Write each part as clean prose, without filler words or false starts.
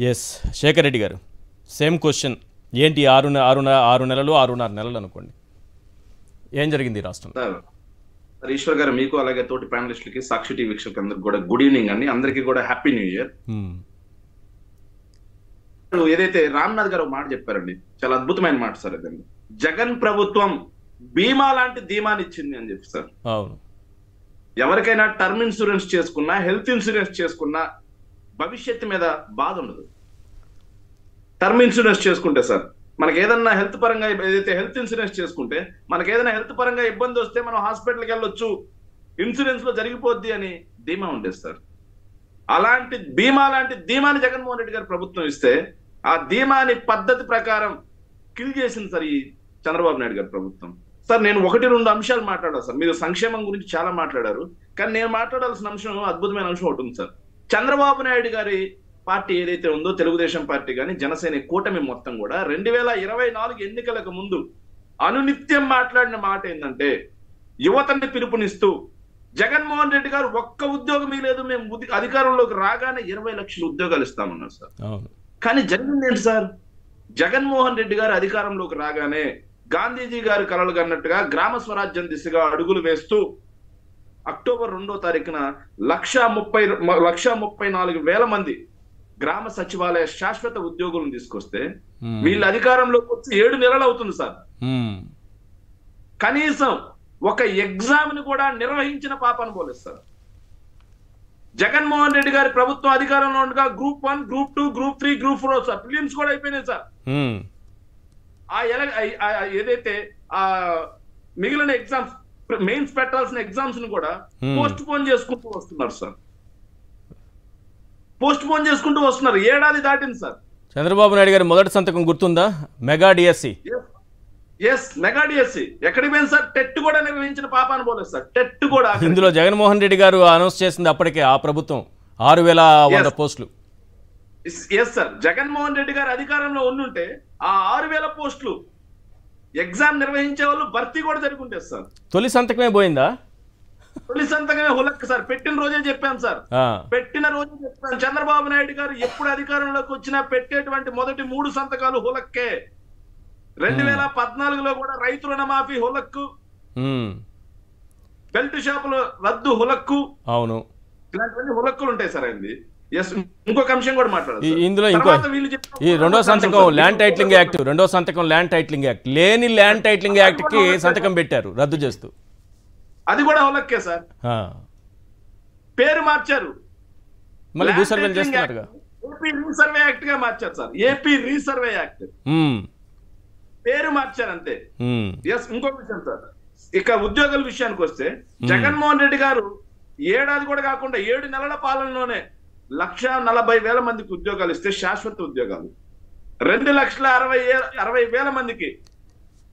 Yes Shekhar Reddy గారు, same question. ఏంటి 6 నెలలు 6.5 నెలలు అనుకోండి, ఏం జరిగింది రాష్ట్రం? సార్ ఈశ్వర్ గారు, మీకు అలాగే తోటి ప్యానలిస్టులకి, సాక్షి టీవీ వీక్షకులందరికీ కూడా గుడ్ ఈవినింగ్ అండి. అందరికీ కూడా హ్యాపీ న్యూ ఇయర్. ఏదైతే రామ్నాథ్ గారు ఒక మాట చెప్పారండి, చాలా అద్భుతమైన మాట సార్. అదండి, జగన్ ప్రభుత్వం బీమా లాంటి ధీమాని ఇచ్చింది అని చెప్పి సార్. అవును, ఎవరికైనా టర్మ్ ఇన్సూరెన్స్ చేసుకున్నా, హెల్త్ ఇన్సూరెన్స్ చేసుకున్నా భవిష్యత్తు మీద బాధ ఉండదు. టర్మ్ ఇన్సూరెన్స్ చేసుకుంటే సార్, మనకి ఏదన్నా హెల్త్ పరంగా, ఏదైతే హెల్త్ ఇన్సూరెన్స్ చేసుకుంటే మనకి ఏదైనా హెల్త్ పరంగా ఇబ్బంది వస్తే మనం హాస్పిటల్కి వెళ్ళొచ్చు, ఇన్సూరెన్స్ లో జరిగిపోద్ది అని ధీమా ఉండేది సార్. అలాంటి బీమా లాంటి ధీమాని జగన్మోహన్ రెడ్డి గారు ప్రభుత్వం ఇస్తే, ఆ ధీమాని పద్ధతి ప్రకారం కిల్ చేసింది సార్ ఈ చంద్రబాబు నాయుడు గారి ప్రభుత్వం. సార్ నేను 1-2 అంశాలు మాట్లాడాలి సార్. మీరు సంక్షేమం గురించి చాలా మాట్లాడారు, కానీ నేను మాట్లాడాల్సిన అంశం, అద్భుతమైన అంశం ఒకటి ఉంది సార్. చంద్రబాబు నాయుడు గారి పార్టీ ఏదైతే ఉందో, తెలుగుదేశం పార్టీ కానీ జనసేన కూటమి మొత్తం కూడా 2024 ఎన్నికలకు ముందు అనునిత్యం మాట్లాడిన మాట ఏంటంటే, యువతని పిలుపునిస్తూ జగన్మోహన్ రెడ్డి గారు ఒక్క ఉద్యోగం లేదు, మేము అధికారంలోకి రాగానే 20 లక్షల ఉద్యోగాలు ఇస్తామన్నారు సార్. కానీ జరిగింది ఏంటి సార్? జగన్మోహన్ రెడ్డి గారు అధికారంలోకి రాగానే గాంధీజీ గారు కలలు కన్నట్టుగా గ్రామ స్వరాజ్యం దిశగా అడుగులు వేస్తూ అక్టోబర్ 2వ తారీఖున 1,34,000 మంది గ్రామ సచివాలయ శాశ్వత ఉద్యోగులను తీసుకొస్తే, వీళ్ళ అధికారంలోకి వచ్చి 7 నెలలు అవుతుంది సార్. కనీసం ఒక ఎగ్జామ్ ని కూడా నిర్వహించిన పాపను పోలేదు సార్. జగన్మోహన్ రెడ్డి గారి ప్రభుత్వం అధికారంలో ఉండగా group 1, group 2, group 3, group 4 sir, prelims కూడా అయిపోయినాయి సార్. ఏదైతే ఆ మిగిలిన ఎగ్జామ్స్, మెయిన్స్ పెట్టాల్సిన ఎగ్జామ్స్ ని కూడా పోస్ట్ పోన్ చేసుకుంటూ వస్తున్నారు సార్. పోస్ట్ పోన్ చేసుకుంటూ వస్తున్నారు. ఏడాది దాటింది సార్. చంద్రబాబు నాయుడు గారి మొదటి సంతకం గుర్తుందా? Mega DSC. Yes, mega DSC ఎక్కడికి పోయింది సార్? టెట్ కూడా నిర్వహించిన పాపాను పోలేదు సార్. టెట్ కూడా, ఇందులో జగన్మోహన్ రెడ్డి గారు అనౌన్స్ చేసింది అప్పటికే ఆ ప్రభుత్వం 6,100 పోస్టులు. ఎస్ సార్, జగన్మోహన్ రెడ్డి గారు అధికారంలో ఉండుంటే ఆ 6,000 పోస్టులు ఎగ్జామ్ నిర్వహించే వాళ్ళు భర్తీ కూడా జరుగుంటే సార్. తొలి సంతకమే పోయిందా? తొలి సంతకమే హులక్ సార్. పెట్టిన రోజే చెప్పాను సార్, పెట్టిన రోజే చెప్పాను. చంద్రబాబు నాయుడు గారు ఎప్పుడు అధికారంలోకి వచ్చినా పెట్టేటువంటి మొదటి 3 సంతకాలు హులక్కే. 2014లో కూడా రైతు రుణమాఫీ హులక్కు, బెల్ట్ షాపులు రద్దు హులక్కు. అవును, ఇలాంటివన్నీ హులక్కులు ఉంటాయి సార్. అయింది. ఇంకొక అంశం కూడా మాట్లాడారు ఇందులో. ఈ రెండో సంతకం ల్యాండ్ టైటిలింగ్ యాక్ట్, రెండో సంతకం ల్యాండ్ టైటిలింగ్ యాక్ట్, లేని ల్యాండ్ టైటిలింగ్ యాక్ట్ కి సంతకం పెట్టారు రద్దు చేస్తూ. అది కూడా హులక్కే సార్. పేరు మార్చారు, మళ్ళీ భూసర్వే చేస్తున్నారుగా. ఏపీ రీసర్వే యాక్ట్ గా మార్చారు సార్. ఏపీ రీసర్వే యాక్ట్ పేరు మార్చారు అంతే. ఎస్, ఇంకొక విషయం సార్, ఇక ఉద్యోగుల విషయానికి వస్తే, జగన్మోహన్ రెడ్డి గారు ఏడాది కూడా కాకుండా 7 నెలల పాలనలోనే 1,40,000 మందికి ఉద్యోగాలు ఇస్తే, శాశ్వత ఉద్యోగాలు 2,60,000 మందికి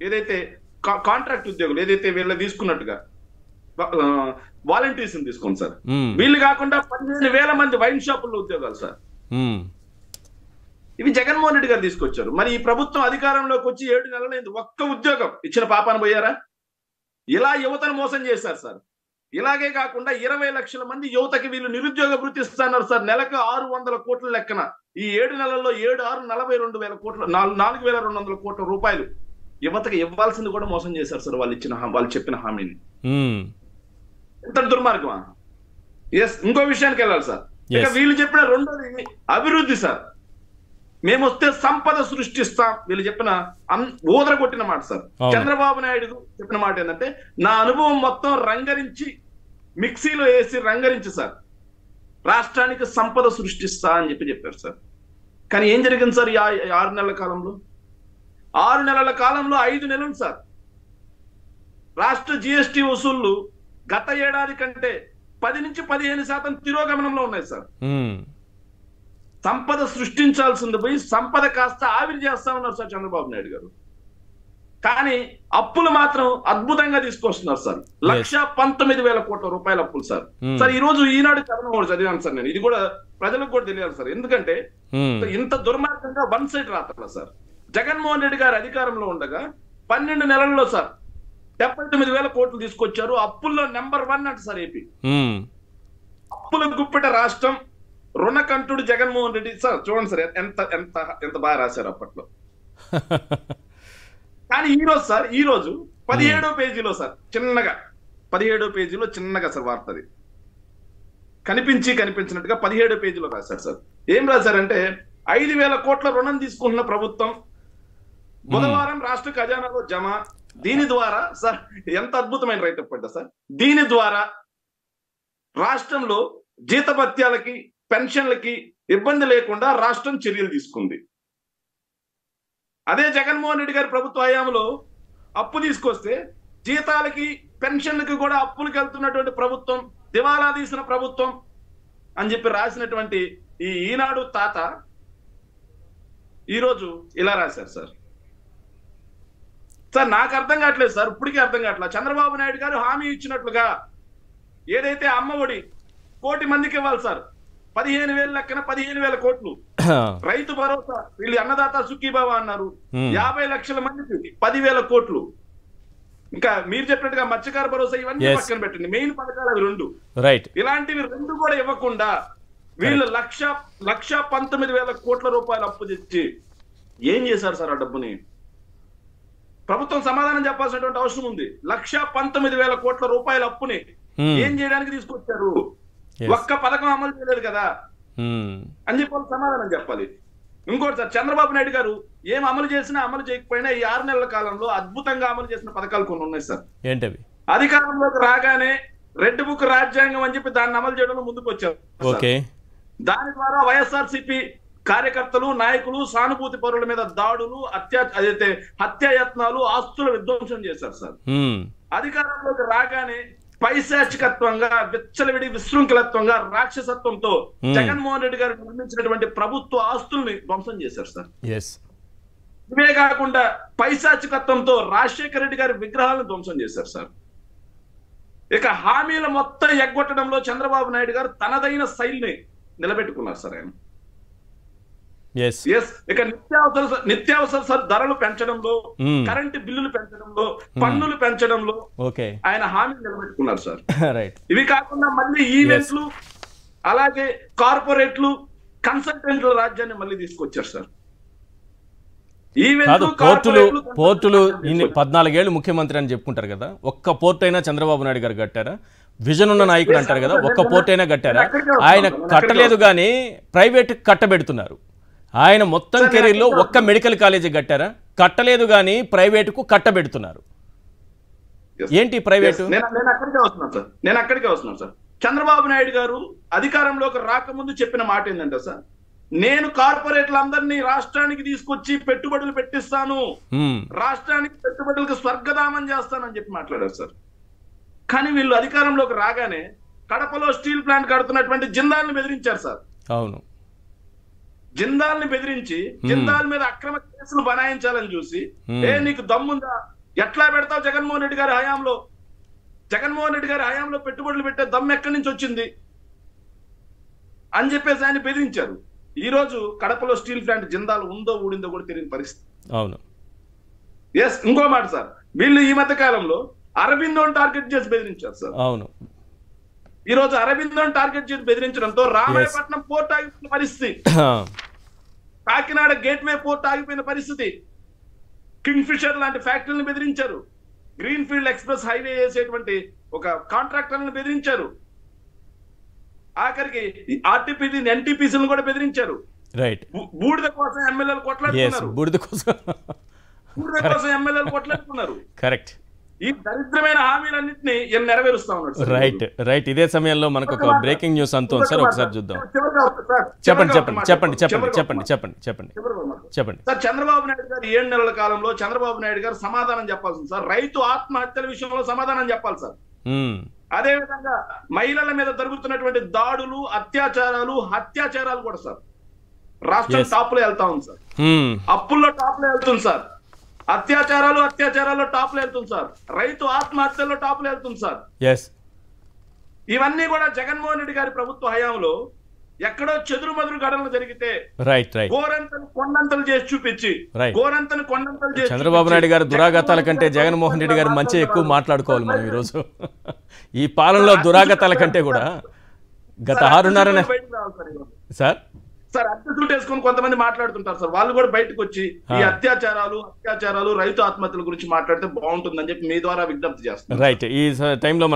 ఏదైతే కాంట్రాక్ట్ ఉద్యోగులు ఏదైతే వీళ్ళు తీసుకున్నట్టుగా వాలంటీర్స్ తీసుకోండి సార్. వీళ్ళు కాకుండా 15,000 మంది వైన్ షాపుల్లో ఉద్యోగాలు సార్. ఇవి జగన్మోహన్ రెడ్డి గారు తీసుకొచ్చారు. మరి ఈ ప్రభుత్వం అధికారంలోకి వచ్చి 7 నెలలైంది, ఒక్క ఉద్యోగం ఇచ్చిన పాపాను పోయారా? ఇలా యువతను మోసం చేశారు సార్. ఇలాగే కాకుండా 20 లక్షల మంది యువతకి వీళ్ళు నిరుద్యోగ వృత్తి ఇస్తున్నారు సార్. నెలకు 600 కోట్ల లెక్కన ఈ 7 నెలల్లో 42,000 కోట్ల 4,200 కోట్ల రూపాయలు యువతకి ఇవ్వాల్సింది కూడా మోసం చేశారు సార్. వాళ్ళు చెప్పిన హామీని. ఎంత దుర్మార్గమా? ఎస్, ఇంకో విషయానికి వెళ్ళాలి సార్. ఇక వీళ్ళు చెప్పిన రెండోది అభివృద్ధి సార్. మేము వస్తే సంపద సృష్టిస్తాం, వీళ్ళు చెప్పిన ఊదర కొట్టిన మాట సార్. చంద్రబాబు నాయుడు చెప్పిన మాట ఏంటంటే, నా అనుభవం మొత్తం రంగరించి, మిక్సీలో వేసి రంగరించి సార్ రాష్ట్రానికి సంపద సృష్టిస్తా అని చెప్పారు సార్. కానీ ఏం జరిగింది సార్? ఈ 6 నెలల కాలంలో, 6 నెలల కాలంలో 5 నెలలు సార్ రాష్ట్ర జిఎస్టి వసూళ్లు గత ఏడాది కంటే 10 నుంచి 15% తిరోగమనంలో ఉన్నాయి సార్. సంపద సృష్టించాల్సింది పోయి సంపద కాస్త ఆవిరి చేస్తా ఉన్నారు సార్ చంద్రబాబు నాయుడు గారు. కానీ అప్పులు మాత్రం అద్భుతంగా తీసుకొస్తున్నారు సార్. 1,19,000 కోట్ల రూపాయల అప్పులు సార్. సార్ ఈ రోజు ఈనాడు కథనం కూడా చదివాను సార్ నేను. ఇది కూడా ప్రజలకు కూడా తెలియాలి సార్. ఎందుకంటే ఇంత దుర్మార్గంగా వన్ సైడ్ రాత్రలా సార్. జగన్మోహన్ రెడ్డి గారు అధికారంలో ఉండగా 12 నెలల్లో సార్ 79,000 కోట్లు తీసుకొచ్చారు. అప్పుల్లో నెంబర్ 1 అంట సార్ ఏపీ. అప్పుల గుప్పెట రాష్ట్రం, రుణకంఠుడు జగన్మోహన్ రెడ్డి సార్. చూడండి సార్ ఎంత ఎంత ఎంత బాగా రాశారు అప్పట్లో. కానీ ఈ రోజు సార్, ఈ రోజు 17వ పేజీలో సార్ చిన్నగా 17వ పేజీలో చిన్నగా సార్ వార్త అది కనిపించినట్టుగా 17వ పేజీలో రాశారు సార్. ఏం రాశారంటే 5,000 కోట్ల రుణం తీసుకుంటున్న ప్రభుత్వం బుధవారం రాష్ట్ర ఖజానాలో జమ. దీని ద్వారా సార్ ఎంత అద్భుతమైన రైతు పడ్డ సార్. దీని ద్వారా రాష్ట్రంలో జీతభత్యాలకి పెన్షన్లకి ఇబ్బంది లేకుండా రాష్ట్రం చర్యలు తీసుకుంది. అదే జగన్మోహన్ రెడ్డి గారి ప్రభుత్వ హయాంలో అప్పు తీసుకొస్తే జీతాలకి పెన్షన్లకి కూడా అప్పులకు వెళ్తున్నటువంటి ప్రభుత్వం, దివాలా తీసిన ప్రభుత్వం అని చెప్పి రాసినటువంటి ఈ ఈనాడు తాత ఈరోజు ఇలా రాశారు సార్. సార్ నాకు అర్థం కావట్లేదు సార్, ఇప్పటికీ అర్థం కావట్లేదు. చంద్రబాబు నాయుడు గారు హామీ ఇచ్చినట్లుగా ఏదైతే అమ్మఒడి 1 కోటి మందికి ఇవ్వాలి సార్, 15,000 లెక్కన 15,000 కోట్లు. రైతు భరోసా వీళ్ళు అన్నదాత సుఖీభావ అన్నారు, 50 లక్షల మందికి 10,000 కోట్లు. ఇంకా మీరు చెప్పినట్టుగా మత్స్యకార భరోసా ఇవన్నీ పక్కన పెట్టండి, మెయిన్ పథకాలు అవి 2. ఇలాంటివి 2 కూడా ఇవ్వకుండా వీళ్ళు 1,19,000 కోట్ల రూపాయలు అప్పు తెచ్చి ఏం చేశారు సార్ ఆ డబ్బుని? ప్రభుత్వం సమాధానం చెప్పాల్సినటువంటి అవసరం ఉంది. 1,19,000 కోట్ల రూపాయల అప్పుని ఏం చేయడానికి తీసుకొచ్చారు? ఒక్క పథకం అమలు చేయలేదు కదా అని చెప్పి సమాధానం చెప్పాలి. ఇంకోటి సార్, చంద్రబాబు నాయుడు గారు ఏం అమలు చేసినా అమలు చేయకపోయినా ఈ 6 నెలల కాలంలో అద్భుతంగా అమలు చేసిన పథకాలు కొన్ని ఉన్నాయి సార్. ఏంటవి? అధికారంలోకి రాగానే రెడ్ బుక్ రాజ్యాంగం అని చెప్పి దాన్ని అమలు చేయడంలో ముందుకు వచ్చారు. దాని ద్వారా వైఎస్ఆర్సీపీ కార్యకర్తలు, నాయకులు, సానుభూతి పరుల మీద దాడులు, హత్యాయత్నాలు, ఆస్తుల విధ్వంసం చేశారు సార్. అధికారంలోకి రాగానే పైశాచికత్వంగా, విచ్చలవిడి విశృంఖలత్వంగా, రాక్షసత్వంతో జగన్మోహన్ రెడ్డి గారు నిర్మించినటువంటి ప్రభుత్వ ఆస్తుల్ని ధ్వంసం చేశారు సార్. ఇవే కాకుండా పైశాచికత్వంతో రాజశేఖర రెడ్డి గారి విగ్రహాలను ధ్వంసం చేశారు సార్. ఇక హామీల మొత్తం ఎగ్గొట్టడంలో చంద్రబాబు నాయుడు గారు తనదైన శైలిని నిలబెట్టుకున్నారు సార్ ఆయన. ఇక నిత్యావసర ధరలు పెంచడంలో, కరెంటు బిల్లులు పెంచడంలో, పన్నులు పెంచడంలో ఆయన హామీలు నిలబెట్టుకున్నారు సార్. ఇవి కాకుండా మళ్ళీ ఈవెంట్లు, అలాగే కార్పొరేట్లు, కన్సల్టెంట్ల రాజ్యాన్ని మళ్ళీ తీసుకొచ్చారు సార్. పోర్టులు 14 ఏళ్ళు ముఖ్యమంత్రి అని చెప్పుకుంటారు కదా, ఒక్క పోర్ట్ అయినా చంద్రబాబు నాయుడు గారు కట్టారా? విజన్ ఉన్న నాయకుడు అంటారు కదా, ఒక్క పోర్ట్ అయినా కట్టారా? ఆయన కట్టలేదు కానీ ప్రైవేట్ కట్టబెడుతున్నారు. ఆయన మొత్తం కెరీర్లో ఒక్క మెడికల్ కాలేజీ కట్టారా? కట్టలేదు కానీ ప్రైవేటుకు కట్టబెడుతున్నారు. ఏంటి ప్రైవేటు? నేను అక్కడికే వస్తున్నాను సార్. చంద్రబాబు నాయుడు గారు అధికారంలోకి రాకముందు చెప్పిన మాట ఏంటంటే సార్, నేను కార్పొరేట్లందరినీ రాష్ట్రానికి తీసుకొచ్చి పెట్టుబడులు పెట్టిస్తాను, రాష్ట్రానికి పెట్టుబడులకు స్వర్గధామం చేస్తానని చెప్పి మాట్లాడారు సార్. కానీ వీళ్ళు అధికారంలోకి రాగానే కడపలో స్టీల్ ప్లాంట్ కడుతున్నటువంటి జిందాల్ని బెదిరించారు సార్. అవును, జిందాల్ని బెదిరించి జిందాల్ మీద అక్రమ కేసులు బనాయించాలని చూసి, నీకు దమ్ముందా, ఎట్లా పెడతావు జగన్మోహన్ రెడ్డి గారి హయాంలో? జగన్మోహన్ రెడ్డి గారి హయాంలో పెట్టుబడులు పెట్టే దమ్ము ఎక్కడి నుంచి వచ్చింది అని చెప్పేసి ఆయన బెదిరించారు. ఈ రోజు కడపలో స్టీల్ ప్లాంట్ జిందాల్ ఉందో ఊడిందో కూడా తెలియని పరిస్థితి. అవును. ఇంకో మాట సార్, వీళ్ళు ఈ మధ్య కాలంలో అరబిందోని టార్గెట్ చేసి బెదిరించారు సార్. అవును. ఈ రోజు అరబిందోని టార్గెట్ చేసి బెదిరించడంతో రామాయపట్నం పోర్ట్ ఆగిపోయిన పరిస్థితి, కాకినాడ గేట్వే పోర్ట్ ఆగిపోయిన పరిస్థితి, కింగ్ ఫిషర్ లాంటి ఫ్యాక్టరీలను బెదిరించారు, గ్రీన్ ఫీల్డ్ ఎక్స్ప్రెస్ హైవే వేసేటువంటి ఒక కాంట్రాక్టర్లను బెదిరించారు, ఆఖరికి ఆర్టీపీసీ ఎన్టీపీసీలను కూడా బెదిరించారు. బూడిద కోసం ఎమ్మెల్యేలు కొట్లాడుతున్నారు. బూడిద కోసం ఎమ్మెల్యేలు కొట్లాడుతున్నారు. కరెక్ట్. ఈ దరిద్రమైన హామీలన్నింటినీ నెరవేరుస్తా ఉన్నాడు. రైట్. ఇదే సమయంలో మనకు ఒక బ్రేకింగ్ న్యూస్ అంతుంది సార్, ఒకసారి చూద్దాం. చెప్పండి. సార్, చంద్రబాబు నాయుడు గారు 7 నెలల కాలంలో చంద్రబాబు నాయుడు గారు సమాధానం చెప్పాల్సింది సార్. రైతు ఆత్మహత్యల విషయంలో సమాధానం చెప్పాలి సార్. అదే విధంగా మహిళల మీద జరుగుతున్నటువంటి దాడులు, హత్యాచారాలు కూడా సార్ రాష్ట్రం టాప్ లో వెళ్తా ఉంది సార్. అప్పుల్లో టాప్ లో వెళ్తుంది సార్. అత్యాచారాల్లో టాప్ లో వెళ్తుంది సార్. రైతు ఆత్మహత్యల్లో టాప్ లో వెళ్తుంది సార్. ఇవన్నీ కూడా జగన్మోహన్ రెడ్డి గారి ప్రభుత్వ హయాంలో ఎక్కడో చెదురు మదురు గడలు జరిగితే గోరంతను కొండంతలు చేసి చూపించి, చంద్రబాబు నాయుడు గారు దురాగతాల కంటే జగన్మోహన్ రెడ్డి గారు మంచి ఎక్కువ మాట్లాడుకోవాలి మనం ఈరోజు. ఈ పాలనలో దురాగతాల కంటే కూడా గత 6.5 సార్ సార్ అద్దె సూట్ వేసుకొని కొంతమంది మాట్లాడుతుంటారు సార్, వాళ్ళు కూడా బయటకు వచ్చి ఈ అత్యాచారాలు రైతు ఆత్మహత్యల గురించి మాట్లాడితే బాగుంటుందని చెప్పి మీ ద్వారా విజ్ఞప్తి చేస్తారు. రైట్. ఈ టైంలో